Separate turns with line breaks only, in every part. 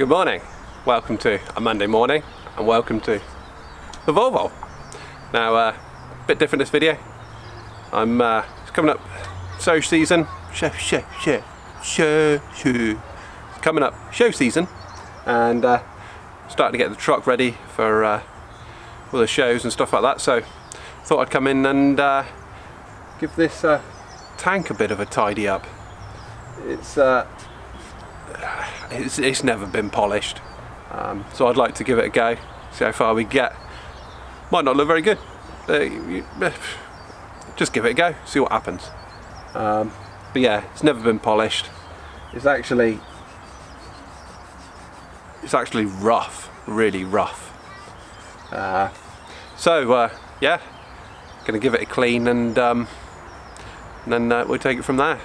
Good morning, welcome to a Monday morning and welcome to the Volvo. Now a bit different this video. It's coming up show season, coming up show season, and starting to get the truck ready for all the shows and stuff like that, so thought I'd come in and give this tank a bit of a tidy up. It's never been polished, so I'd like to give it a go, see how far we get. Might not look very good, just give it a go, see what happens. But yeah, it's never been polished. It's actually rough, really rough. So yeah, gonna give it a clean and then we'll take it from there.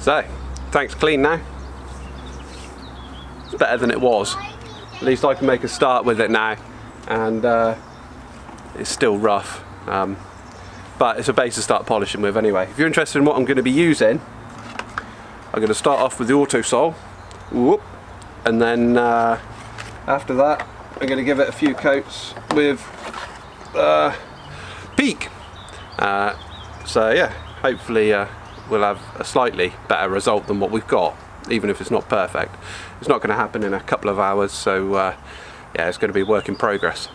So, tank's clean now. It's better than it was. At least I can make a start with it now, and it's still rough, but it's a base to start polishing with anyway. If you're interested in what I'm going to be using, I'm going to start off with the auto sole, and then after that I'm going to give it a few coats with Peak. So yeah, hopefully we'll have a slightly better result than what we've got, even if it's not perfect. It's not going to happen in a couple of hours, so yeah, it's going to be a work in progress.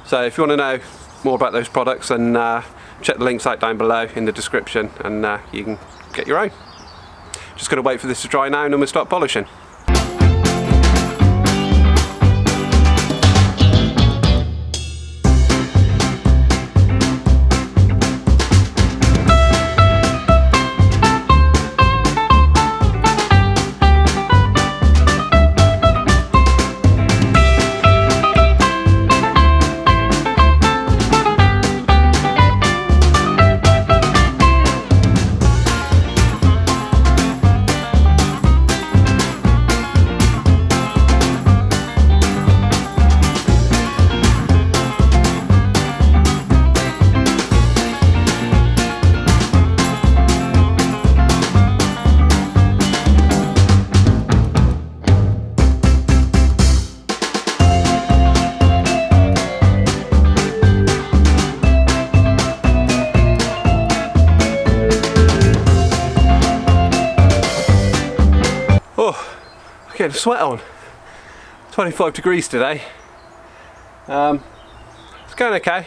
So if you want to know more about those products, then check the links out down below in the description, and you can get your own. Just going to wait for this to dry now and then we'll start polishing. Getting a sweat on. 25 degrees today. It's going okay.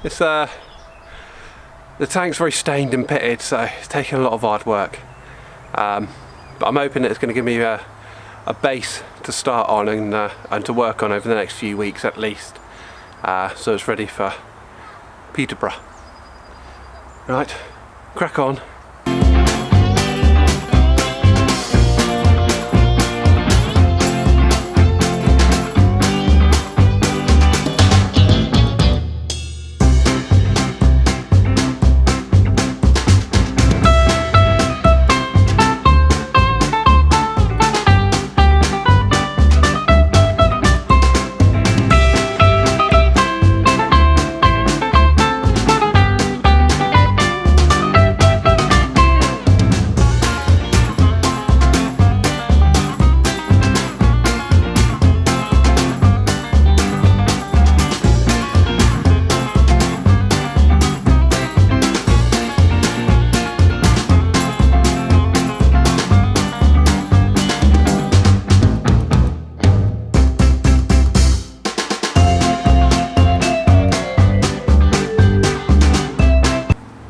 It's the tank's very stained and pitted, so it's taking a lot of hard work. But I'm hoping that it's going to give me a base to start on and to work on over the next few weeks at least. So it's ready for Peterborough. Right, crack on.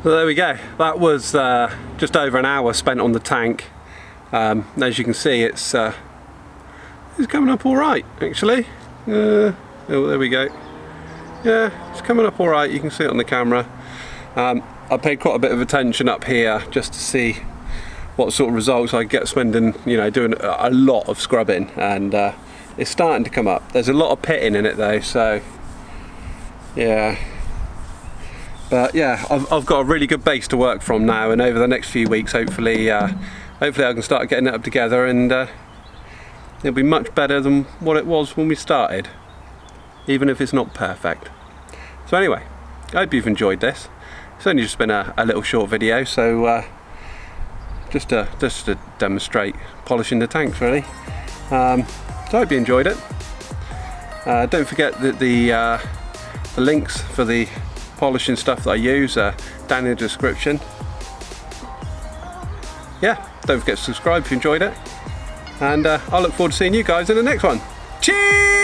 So there we go, that was just over an hour spent on the tank. As you can see, it's coming up alright actually. Oh, there we go. Yeah, it's coming up alright, you can see it on the camera. I paid quite a bit of attention up here just to see what sort of results I get spending, you know, doing a lot of scrubbing, and it's starting to come up. There's a lot of pitting in it though, so yeah. But yeah, I've got a really good base to work from now, and over the next few weeks, hopefully I can start getting it up together, and it'll be much better than what it was when we started, even if it's not perfect. So anyway, I hope you've enjoyed this. It's only just been a little short video, so just to demonstrate polishing the tanks really. So I hope you enjoyed it. Don't forget that the links for the polishing stuff that I use are down in the description. Yeah, don't forget to subscribe if you enjoyed it, and I look forward to seeing you guys in the next one. Cheers!